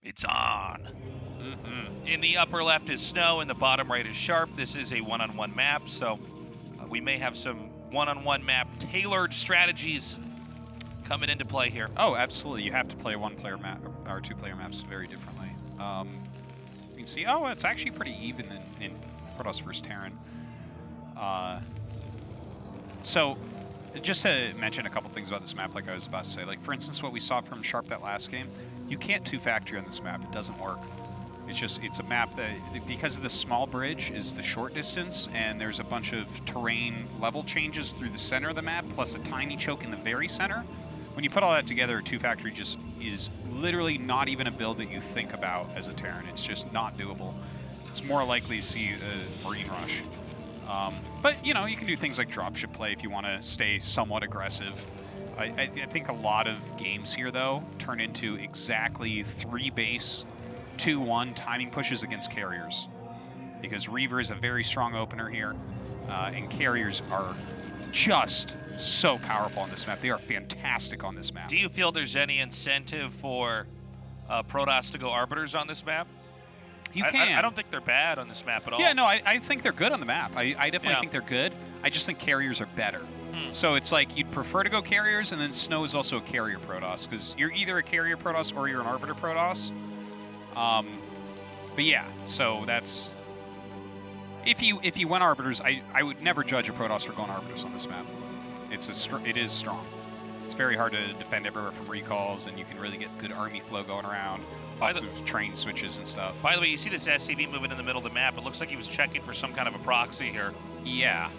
It's on. In the upper left is SnOW, in the bottom right is Sharp. This is a one-on-one map, so we may have some one-on-one map tailored strategies coming into play here. Oh, absolutely. You have to play one-player map or two-player maps very differently. You can see, oh, it's actually pretty even in Protoss versus Terran. So, just to mention a couple things about this map, like I was about to say, like for instance, what we saw from Sharp that last game, you can't two-factory on this map. It doesn't work. It's a map that, because of the small bridge is the short distance, and there's a bunch of terrain level changes through the center of the map, plus a tiny choke in the very center. When you put all that together, a two-factory just is literally not even a build that you think about as a Terran. It's just not doable. It's more likely to see a Marine Rush. But, you know, you can do things like dropship play if you want to stay somewhat aggressive. I think a lot of games here, though, turn into exactly 3 base, 2-1 timing pushes against carriers. Because Reaver is a very strong opener here, and carriers are just so powerful on this map. They are fantastic on this map. Do you feel there's any incentive for Protoss to go Arbiters on this map? You can. I don't think they're bad on this map at all. Yeah, no, I think they're good on the map. I definitely think they're good. I just think carriers are better. So it's like you'd prefer to go carriers, and then SnOW is also a carrier Protoss, because you're either a carrier Protoss or you're an Arbiter Protoss. But yeah, so that's... If you went Arbiters, I would never judge a Protoss for going Arbiters on this map. It is strong. It's very hard to defend everywhere from recalls, and you can really get good army flow going around. Lots of train switches and stuff. By the way, you see this SCV moving in the middle of the map. It looks like he was checking for some kind of a proxy here. Yeah.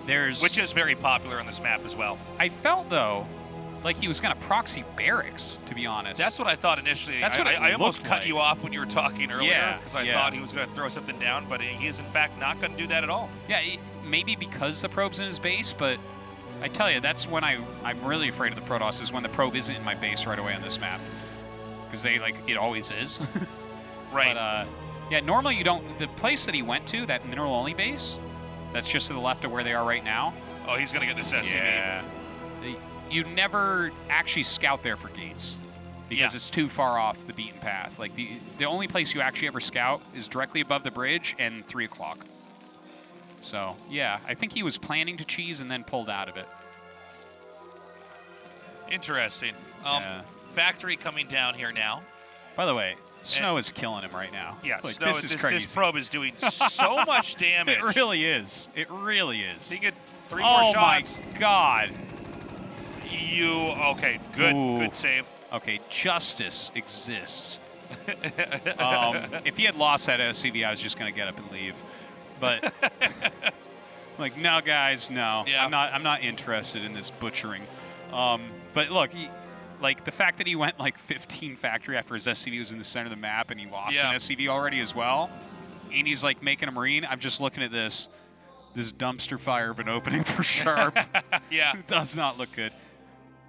Which is very popular on this map as well. I felt, though, like he was going to proxy barracks, to be honest. That's what I thought initially. That's what I almost cut like. you off when you were talking earlier, because I Yeah. thought he was going to throw something down, but he is, in fact, not going to do that at all. Yeah, maybe because the probe's in his base, but I tell you, that's when I'm really afraid of the Protoss, is when the probe isn't in my base right away on this map. Because it always is. Right. But, yeah, normally you don't... The place that he went to, that mineral-only base, that's just to the left of where they are right now. Oh, he's going to get this SCV. Yeah. You never actually scout there for gates, because it's too far off the beaten path. Like, the only place you actually ever scout is directly above the bridge and 3 o'clock. So, yeah, I think he was planning to cheese and then pulled out of it. Interesting. Yeah. Factory coming down here now. By the way, SnOW is killing him right now. Yeah, like, SnOW, this is crazy. This probe is doing so much damage. It really is. It really is. He get 3 more shots. Oh my God. Okay, good. Ooh. Good save. Okay, justice exists. If he had lost that SCV, I was just going to get up and leave. But like, no, guys, no. Yeah. I'm not interested in this butchering. But look, like the fact that he went like 15 factory after his SCV was in the center of the map and he lost an SCV already as well, and he's like making a Marine. I'm just looking at this dumpster fire of an opening for Sharp. Yeah. It does not look good.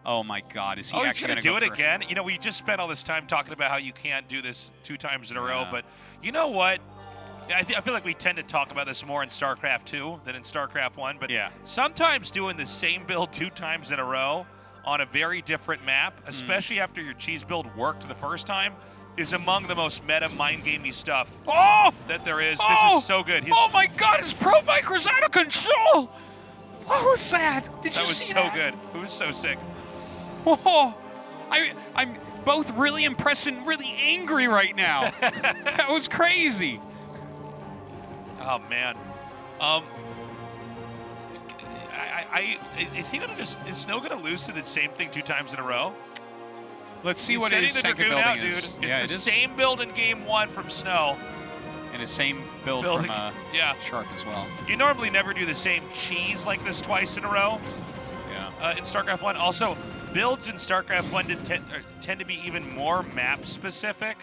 Oh my God, is he actually going to do go it for again? You know, we just spent all this time talking about how you can't do this 2 times in a row, Yeah. but you know what? I feel like we tend to talk about this more in StarCraft 2 than in StarCraft 1, but sometimes doing the same build 2 times in a row on a very different map, especially after your cheese build worked the first time, is among the most meta mind gamey stuff that there is. This is so good. Oh my God, his pro micro's out of control! What was that? Did you see that? That was so good. It was so sick. Oh, I'm both really impressed and really angry right now. That was crazy. Oh man. Is SnOW gonna lose to the same thing 2 times in a row? Let's see He's what his sending the second Dragoon building out, is. dude. It's the same build in game 1 from SnOW. And his same build from Sharp as well. You normally never do the same cheese like this twice in a row. Yeah. In StarCraft 1, also builds in StarCraft 1 tend to be even more map specific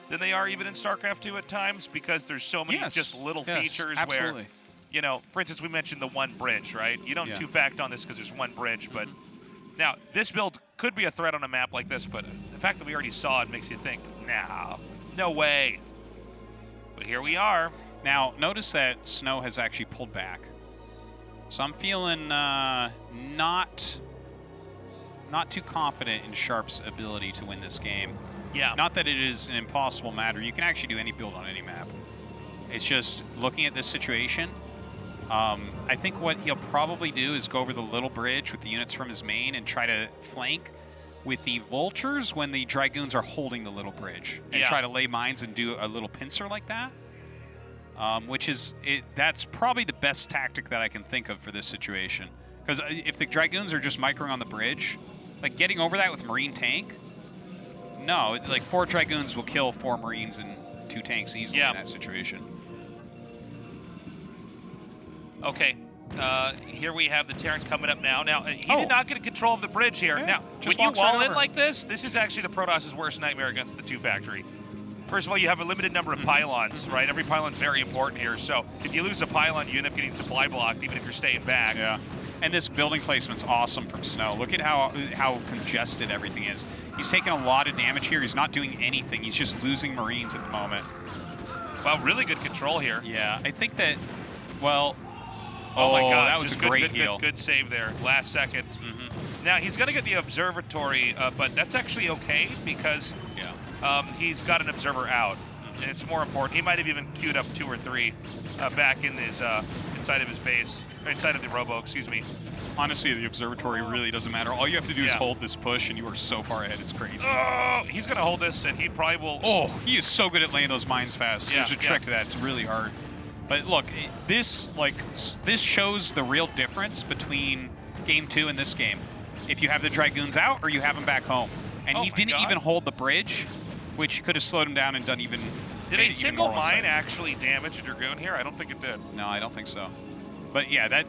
than they are even in StarCraft 2 at times, because there's so many just little features absolutely. where, you know, for instance, we mentioned the 1 bridge, right? You don't 2-fact on this because there's 1 bridge, but now this build could be a threat on a map like this, but the fact that we already saw it makes you think, nah, no way. But here we are. Now, notice that SnOW has actually pulled back. So I'm feeling not not too confident in Sharp's ability to win this game. Yeah. Not that it is an impossible matter. You can actually do any build on any map. It's just looking at this situation. I think what he'll probably do is go over the little bridge with the units from his main and try to flank with the vultures when the Dragoons are holding the little bridge, and try to lay mines and do a little pincer like that. That's probably the best tactic that I can think of for this situation. Because if the Dragoons are just microing on the bridge, like getting over that with Marine tank, no, like 4 Dragoons will kill 4 Marines and 2 tanks easily in that situation. Okay, here we have the Terran coming up now. Now, he did not get control of the bridge here. Now, when you wall in like this is actually the Protoss' worst nightmare against the 2 factory. First of all, you have a limited number of pylons, right? Every pylon's very important here. So if you lose a pylon, you end up getting supply blocked, even if you're staying back. Yeah. And this building placement's awesome from SnOW. Look at how congested everything is. He's taking a lot of damage here. He's not doing anything. He's just losing Marines at the moment. Wow, really good control here. Yeah, I think that, well... Oh my God, that was a great heal. Good save there, last second. Now, he's going to get the observatory, but that's actually okay because he's got an observer out. And it's more important. He might have even queued up 2 or 3 back in his inside of his base, or inside of the robo, excuse me. Honestly, the observatory really doesn't matter. All you have to do is hold this push, and you are so far ahead. It's crazy. Oh, he's going to hold this, and he probably will... Oh, he is so good at laying those mines fast. There's a trick to that. It's really hard. But look, this shows the real difference between Game 2 and this game. If you have the Dragoons out or you have them back home. And he didn't even hold the bridge, which could have slowed him down and done even... Did a single mine actually damage a Dragoon here? I don't think it did. No, I don't think so. But yeah, hey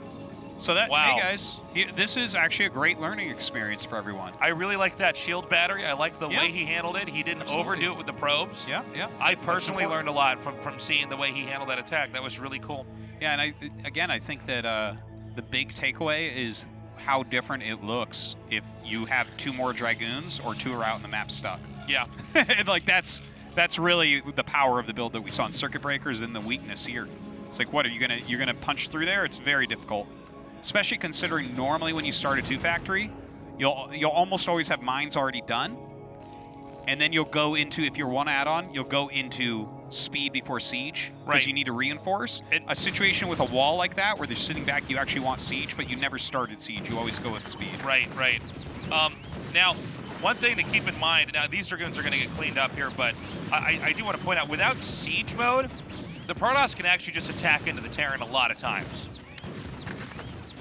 guys, this is actually a great learning experience for everyone. I really like that shield battery. I like the way he handled it. He didn't overdo it with the probes. Yeah. I personally learned a lot from seeing the way he handled that attack. That was really cool. Yeah, and I think that the big takeaway is how different it looks if you have 2 more Dragoons or 2 are out in the map stuck. Yeah. Like that's really the power of the build that we saw in Circuit Breakers and the weakness here. It's like, what are you're gonna punch through there? It's very difficult. Especially considering normally when you start a 2 factory, you'll almost always have mines already done. And then you'll go into, if you're 1 add-on, you'll go into speed before siege. Because you need to reinforce. A situation with a wall like that, where they're sitting back, you actually want siege, but you never started siege. You always go with speed. Right. Now, one thing to keep in mind, now these Dragoons are going to get cleaned up here, but I do want to point out, without siege mode, the Protoss can actually just attack into the Terran a lot of times.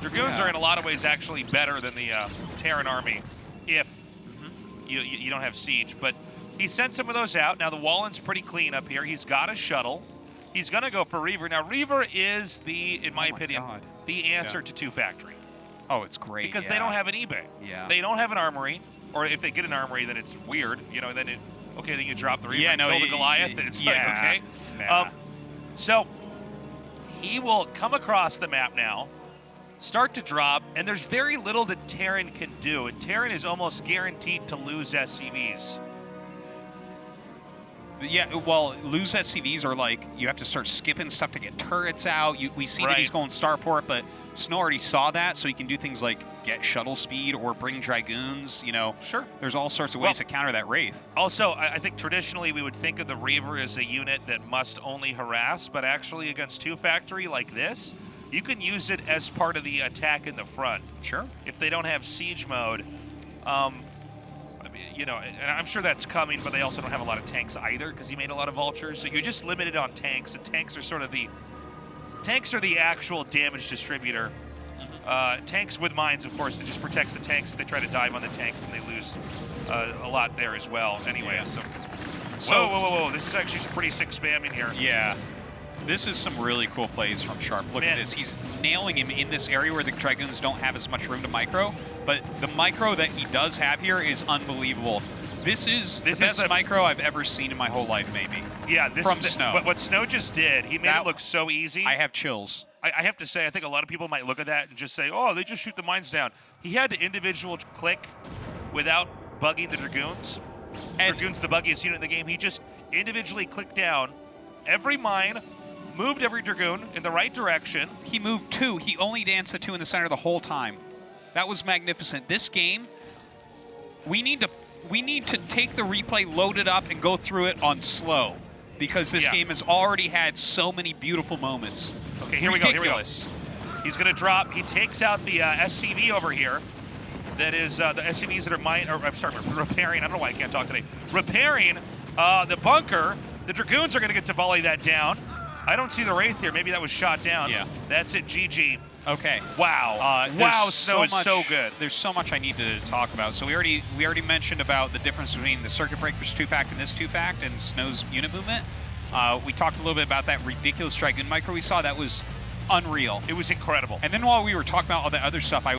Dragoons are in a lot of ways actually better than the Terran army if you don't have siege. But he sent some of those out. Now the Wallen's pretty clean up here. He's got a shuttle. He's going to go for Reaver. Now Reaver is in my opinion, the answer to 2 factory. Oh, it's great. Because they don't have an eBay. Yeah. They don't have an armory. Or if they get an armory, then it's weird. You know, then then you drop the Reaver and kill the Goliath. And it's like, okay. Nah. So he will come across the map now, start to drop, and there's very little that Terran can do, and Terran is almost guaranteed to lose SCVs. Yeah, well, lose SCVs are like, you have to start skipping stuff to get turrets out. We see that he's going Starport, but SnOW already saw that, so he can do things like get shuttle speed or bring Dragoons, Sure. There's all sorts of ways to counter that Wraith. Also, I think traditionally we would think of the Reaver as a unit that must only harass, but actually against 2 factory like this, you can use it as part of the attack in the front. Sure. If they don't have siege mode, and I'm sure that's coming, but they also don't have a lot of tanks either because he made a lot of vultures. So you're just limited on tanks, and tanks are the actual damage distributor. Tanks with mines, of course, that just protects the tanks. If they try to dive on the tanks, and they lose a lot there as well. Anyway, so whoa! This is actually some pretty sick spamming here. Yeah. This is some really cool plays from Sharp. Look at this. He's nailing him in this area where the Dragoons don't have as much room to micro, but the micro that he does have here is unbelievable. This is the best micro I've ever seen in my whole life, maybe. Yeah, from SnOW. But what SnOW just did, he made it look so easy. I have chills. I have to say, I think a lot of people might look at that and just say, oh, they just shoot the mines down. He had to individual click without bugging the Dragoons. Dragoon's the buggiest unit in the game. He just individually clicked down every mine, moved every Dragoon in the right direction. He moved 2. He only danced the 2 in the center the whole time. That was magnificent. This game, we need to take the replay, load it up, and go through it on slow, because this game has already had so many beautiful moments. Okay, here we go. He's going to drop. He takes out the SCV over here. That is the SCVs that are repairing. I don't know why I can't talk today. Repairing the bunker. The Dragoons are going to get to volley that down. I don't see the Wraith here. Maybe that was shot down. Yeah. That's it. GG. Okay. Wow. Wow, SnOW is so good. There's so much I need to talk about. So we already mentioned about the difference between the Circuit Breaker's 2-fact and this 2-fact and SnOW's unit movement. We talked a little bit about that ridiculous Dragoon micro we saw. That was unreal. It was incredible. And then while we were talking about all the other stuff, I